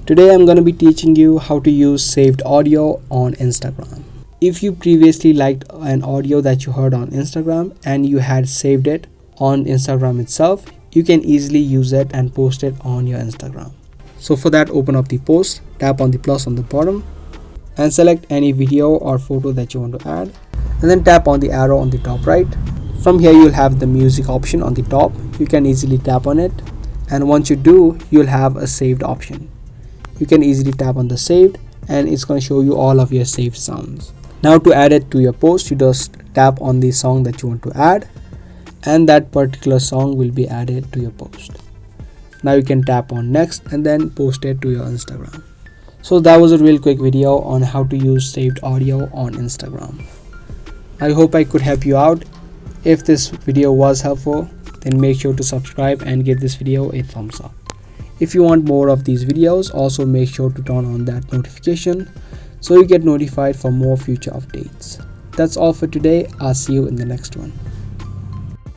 Today I'm going to be teaching you how to use saved audio on Instagram. If you previously liked an audio that you heard on Instagram and you had saved it on Instagram itself, you can easily use it and post it on your Instagram. So for that, open up the post, tap on the plus on the bottom and select any video or photo that you want to add, and then tap on the arrow on the top right. From here you'll have the music option on the top. You can easily tap on it, and once you do, you'll have a saved option. You can easily tap on the saved and it's going to show you all of your saved sounds. Now to add it to your post, you just tap on the song that you want to add and that particular song will be added to your post. Now you can tap on next and then post it to your Instagram. So that was a real quick video on how to use saved audio on Instagram. I hope I could help you out. If this video was helpful, then make sure to subscribe and give this video a thumbs up. If you want more of these videos, also make sure to turn on that notification so you get notified for more future updates. That's all for today. I'll see you in the next one.